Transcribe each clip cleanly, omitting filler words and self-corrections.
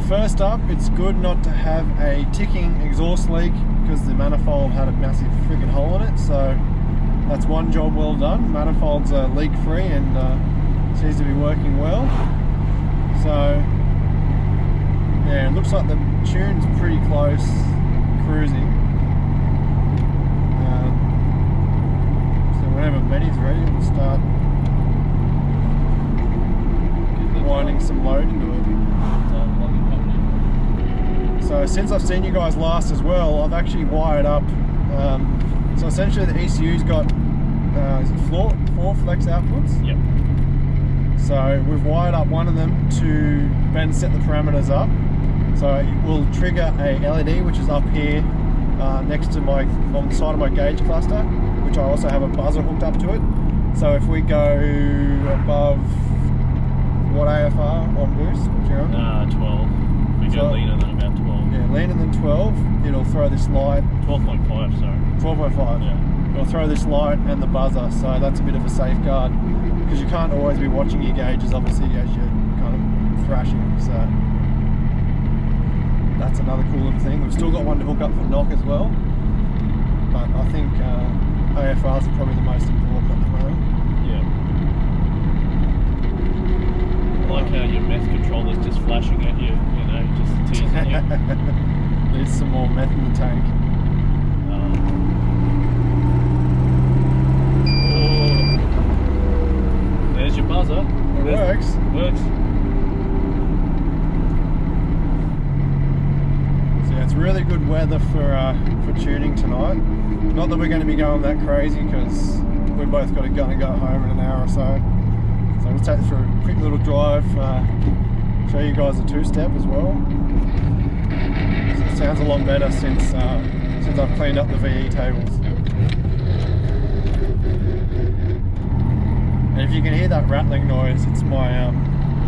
first up, it's good not to have a ticking exhaust leak because the manifold had a massive freaking hole in it. So that's one job well done. Manifolds are leak free and seems to be working well. So yeah, it looks like the tune's pretty close, cruising. So whenever Betty's ready, we'll start winding some load into it. So since I've seen you guys last as well, I've actually wired up. So essentially the ECU's got is it four flex outputs. Yep. So we've wired up one of them to then set the parameters up. So it will trigger a LED which is up here next to on the side of my gauge cluster, which I also have a buzzer hooked up to it. So if we go above what AFR on boost? What you on? 12. We go leaner than about 12. Yeah, leaner than 12. It'll throw this light. 12.5, sorry. 12.5. Yeah. It'll throw this light and the buzzer, so that's a bit of a safeguard because you can't always be watching your gauges, obviously, as you're kind of thrashing. So that's another cool little thing. We've still got one to hook up for knock as well, but I think AFRs are probably the most important at the moment. Yeah. I like how your meth controller's just flashing at you, you know, just teasing you. There's some more meth in the tank. There's your buzzer. It works. Works. So yeah, it's really good weather for tuning tonight. Not that we're going to be going that crazy because we've both got to go home in an hour or so. So we'll take you through a quick little drive, show you guys a two-step as well. So it sounds a lot better since I've cleaned up the VE tables. And if you can hear that rattling noise, it's my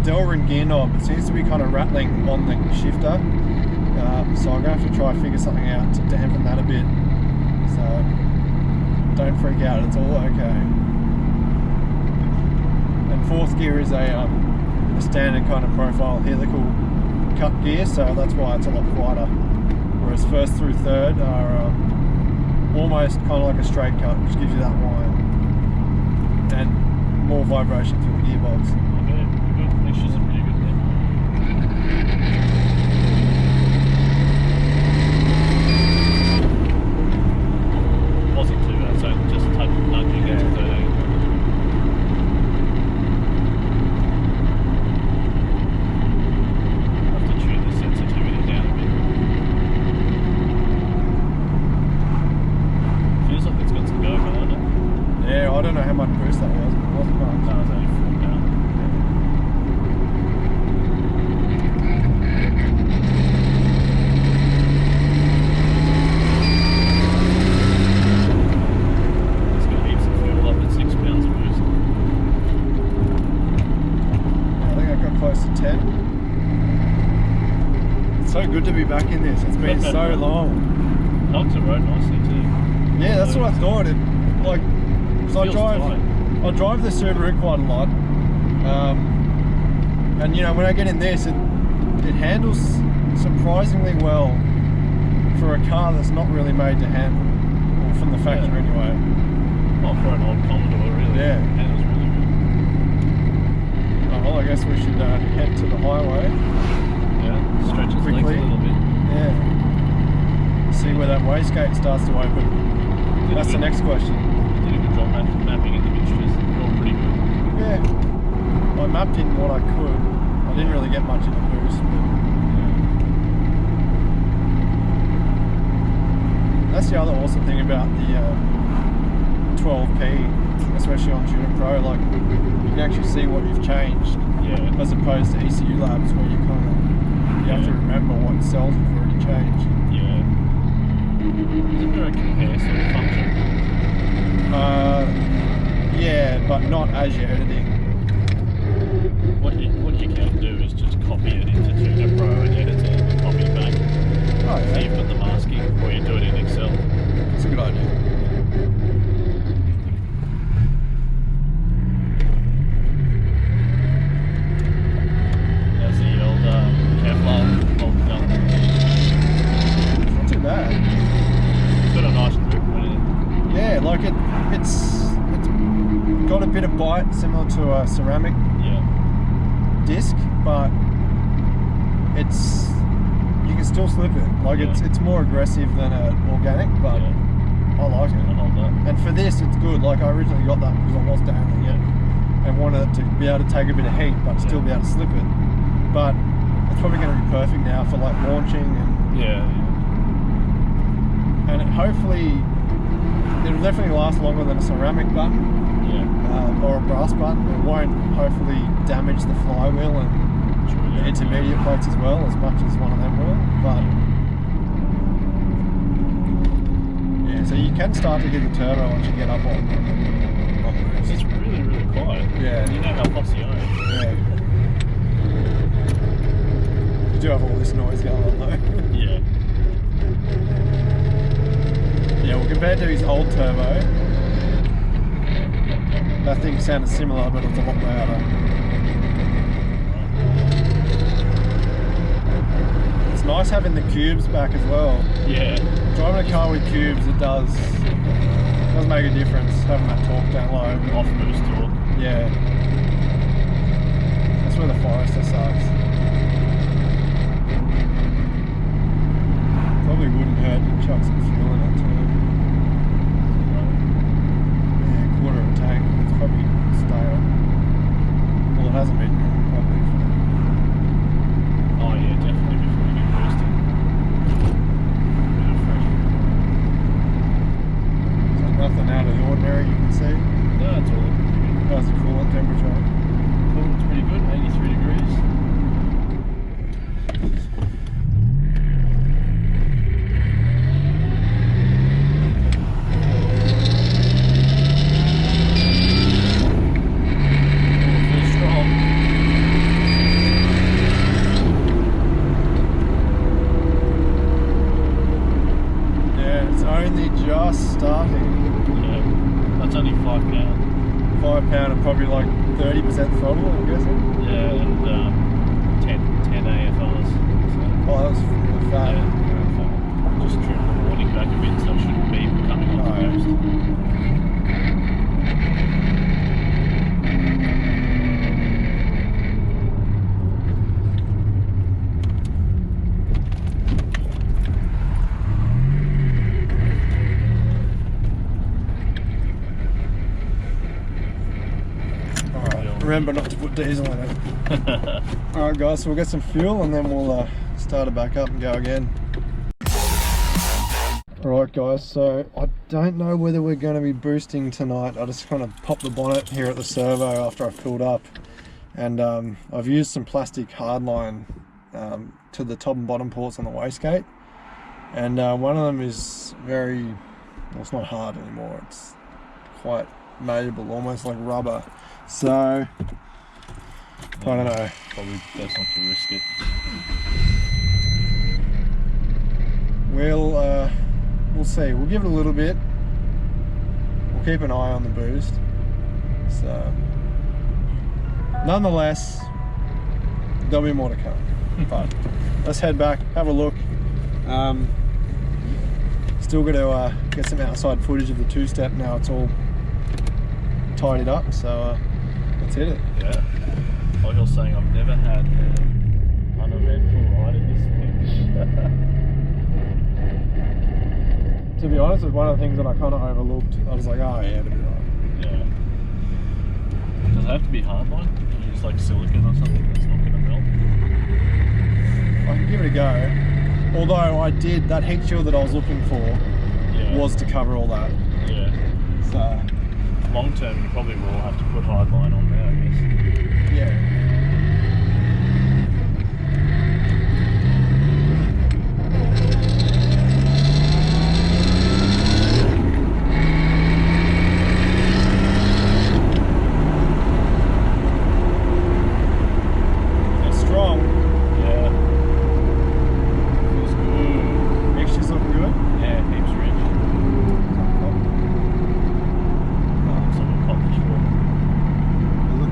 Delrin gear knob. It seems to be kind of rattling on the shifter, so I'm going to have to try and figure something out to dampen that a bit. So don't freak out, it's all okay. And fourth gear is a standard kind of profile helical cut gear, so that's why it's a lot quieter. Whereas first through third are almost kind of like a straight cut, which gives you that whine and more vibration through the gearbox. Okay, good. Mixtures are pretty good there. Wasn't too bad, so just nudging into 13. Have to tune the sensitivity down a bit. Feels like it's got some go behind it. Yeah, I don't know how much boost that was, but it wasn't much. No, it's only 4 now. It's got heaps of fuel up at 6 pounds of boost. I think I got close to 10. It's so good to be back in this. It's been so long. Hugs the road nicely too. Yeah, that's what I thought. It like, so I Feels drive the Subaru quite a lot, and you know when I get in this, it handles surprisingly well for a car that's not really made to handle, or from the factory anyway. Oh, for an old Commodore, really. Yeah. Handles really good. Oh, well, I guess we should head to the highway. Yeah, stretch its legs a Quickly. little bit. Yeah. See where that wastegate starts to open. That's the next question. Did a good job mapping in the mixtures. They're all pretty good. Yeah. I mapped in what I could. I didn't really get much in the boost, but that's the other awesome thing about the 12P, especially on Tuner Pro. Like you can actually see what you've changed, Yeah. as opposed to ECU labs where you have to remember what cells you've already changed. Yeah. Isn't there a compare sort of function? Yeah, but not as you're editing. What you can do is just copy it into Tuner Pro and edit it and copy it back. Oh So yeah, you've got the masking, or you do it in Excel. that's a good idea. There's the old Kevlar got a bit of bite similar to a ceramic disc, but you can still slip it. Like it's more aggressive than an organic, but I like it. I hold that. And for this, it's good. Like I originally got that because I was dabbling it and wanted it to be able to take a bit of heat, but still be able to slip it. But it's probably going to be perfect now for like launching and and hopefully it'll definitely last longer than a ceramic button. Or a brass button. It won't hopefully damage the flywheel and the intermediate plates as well, as much as one of them will. But yeah, so you can start to hear the turbo once you get up on the boost. It's really, really quiet. Yeah. You know how fussy I am. Yeah. You do have all this noise going on though. Yeah, well, compared to his old turbo, that thing sounded similar, but it's a lot louder. It's nice having the cubes back as well. Yeah. Driving a car with cubes, it does make a difference, having that torque down low. Off boost torque. Yeah. That's where the Forester sucks. Probably wouldn't hurt to chuck some fuel in it too. Quarter of a tank, it's probably stale. Well, it hasn't been probably. Oh yeah, definitely before you get boosted. So nothing out of the ordinary you can see. No, it's all good. How's the coolant temperature? Coolant's pretty good, 83 degrees. Starting. Yeah, that's only £5. £5 and probably like 30% throttle, I'm guessing. Yeah, and 10 AFRs. So. Oh, that was really fat. Yeah, very fat. Just trim the warning back a bit so it shouldn't be coming off the boost. Remember not to put diesel in it. Alright guys, so we'll get some fuel and then we'll start it back up and go again. Alright guys, so I don't know whether we're going to be boosting tonight. I just kind of popped the bonnet here at the servo after I filled up, and I've used some plastic hardline to the top and bottom ports on the wastegate, and one of them is very, well, it's not hard anymore, it's quite malleable, almost like rubber. So, I don't know. Probably best not to risk it. We'll see. We'll give it a little bit. We'll keep an eye on the boost. So, nonetheless, there'll be more to come. But let's head back, have a look. Still got to get some outside footage of the two-step now. It's all tidied up, so let's hit it. Yeah. Like I was saying, I've never had an uneventful ride in this thing. To be honest, it's one of the things that I kind of overlooked. I was like, oh yeah, it'll be right. Yeah. Does it have to be hardline? Can you use like silicon or something that's not going to melt? I can give it a go. Although I did, that heat shield that I was looking for was to cover all that. Yeah. So long term, you probably will have to put hardline on there, I guess. Yeah. It's strong. Yeah. Feels good. Mixture's looking good. Yeah, heaps rich.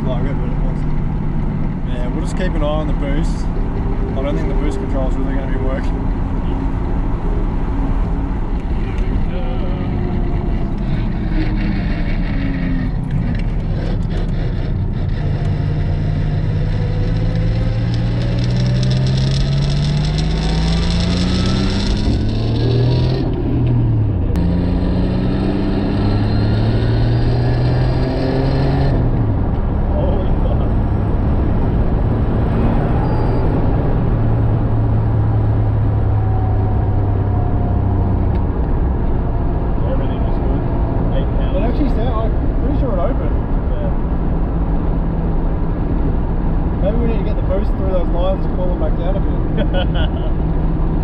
Like it, but it wasn't. Yeah, we'll just keep an eye on the boost. I don't think the boost control is really going to be working.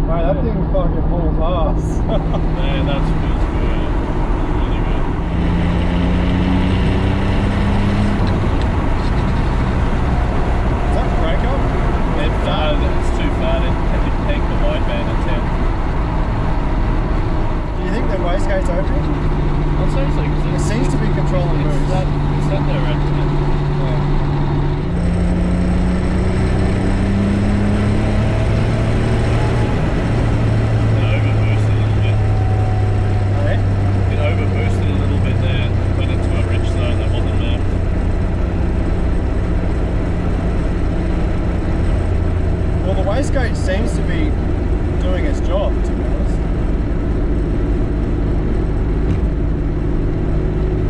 Mate, that thing fucking pulls ass. Man, that feels good. Really good. Is that brake up? It's too fat. It can take the wideband at 10. Do you think the wastegate's open? I'll say so. It seems to be controlling It's moves. that direct. Wastegate seems to be doing its job, to be honest.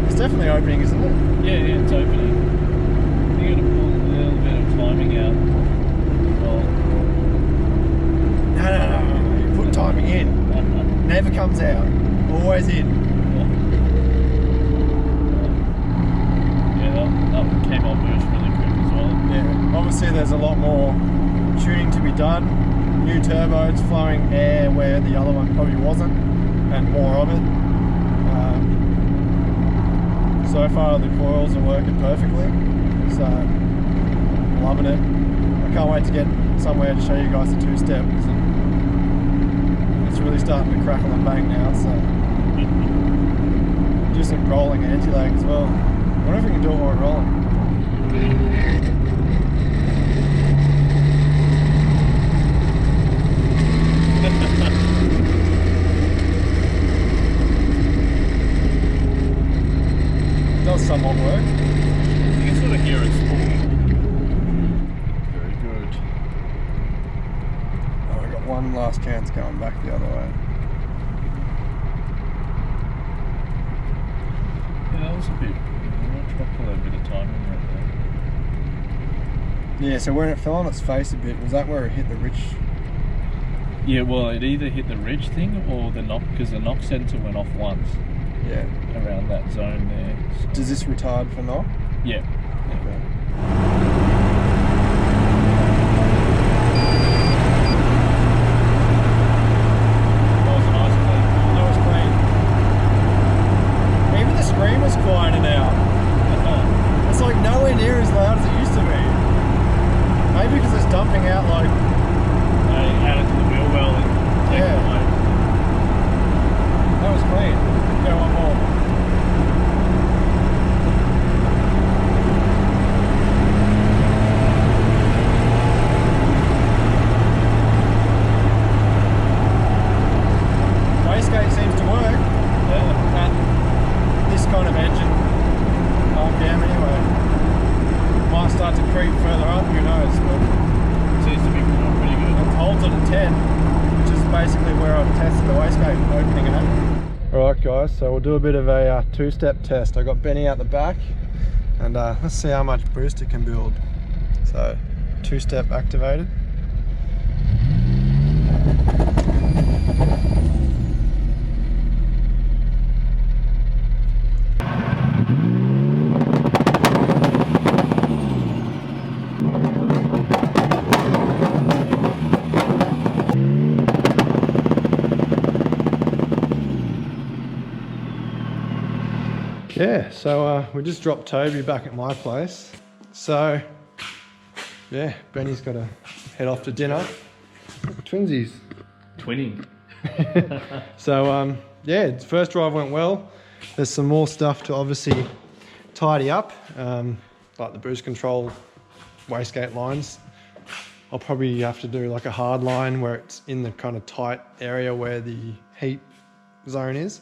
It's definitely opening, isn't it? Yeah, it's opening. You got to pull a little bit of timing out. Well, No. You put timing in. Never comes out. Always in. Yeah, that came on boost really quick as well. Yeah, obviously there's a lot more tuning to be done. New turbos, flowing air where the other one probably wasn't, and more of it. So far the coils are working perfectly, so loving it. I can't wait to get somewhere to show you guys the two-step, because it's really starting to crackle and bang now. So do some rolling anti-lag as well. I wonder if we can do it while we're rolling. Does somewhat work. You can sort of hear it spooling. Very good. Oh, I got one last chance going back the other way. Yeah, that was a bit. I'm going to try to pull a bit of timing right there. Yeah, so where it fell on its face a bit, was that where it hit the rich? Yeah, well, it either hit the ridge thing or the knock, because the knock sensor went off once. Yeah. Around that zone there. So. Does this retard for knock? Yeah. Okay. That was a nice clean. That was clean. Even the screamer's quieter now. It's like nowhere near as loud as it used to be. Maybe because it's dumping out like... Add it to the wheel well and take it away. That was clean. Go one more. Wastegate seems to work at this kind of engine RPM anyway. Might start to creep further up, who knows, but Seems to be going pretty good. it holds it at 10, which is basically where I've tested the wastegate opening at. Alright guys, so we'll do a bit of a two-step test. I got Benny out the back, and let's see how much boost it can build. So, two-step activated. Yeah, so we just dropped Toby back at my place. So, yeah, Benny's got to head off to dinner. Twinsies. Twinning. So, yeah, first drive went well. There's some more stuff to obviously tidy up, like the boost control wastegate lines. I'll probably have to do like a hard line where it's in the kind of tight area where the heat zone is.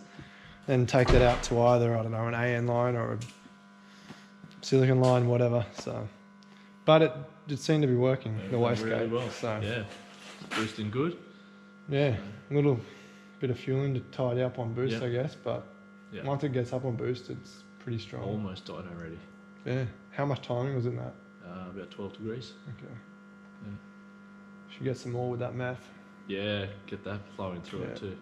Then take that out to either, I don't know, an AN line or a silicon line, whatever. So, but it seemed to be working, the wastegate. Really well. So Yeah, boosting good. yeah, a little bit of fueling to tidy up on boost, Yep. I guess. But Yep. once it gets up on boost, it's pretty strong. Almost died already. Yeah. How much timing was in that? About 12 degrees. Okay. Yeah. Should get some more with that math. Yeah, get that flowing through Yeah. it too.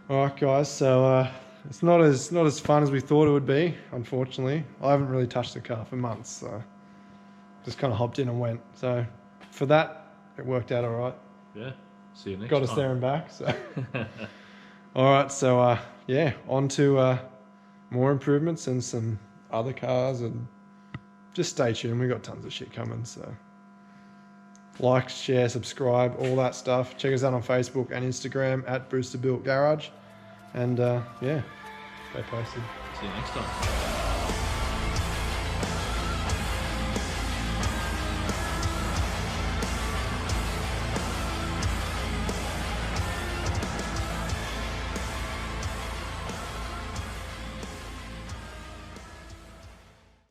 All right, guys. So it's not as fun as we thought it would be. Unfortunately, I haven't really touched the car for months, so just kind of hopped in and went. So for that, it worked out all right. Yeah, See you next got time. us there and back. So, all right. So yeah, on to more improvements and some other cars, and just stay tuned. We got tons of shit coming. So, like, share, subscribe, all that stuff. Check us out on Facebook and Instagram at Brewster Built Garage, and yeah, stay posted. See you next time.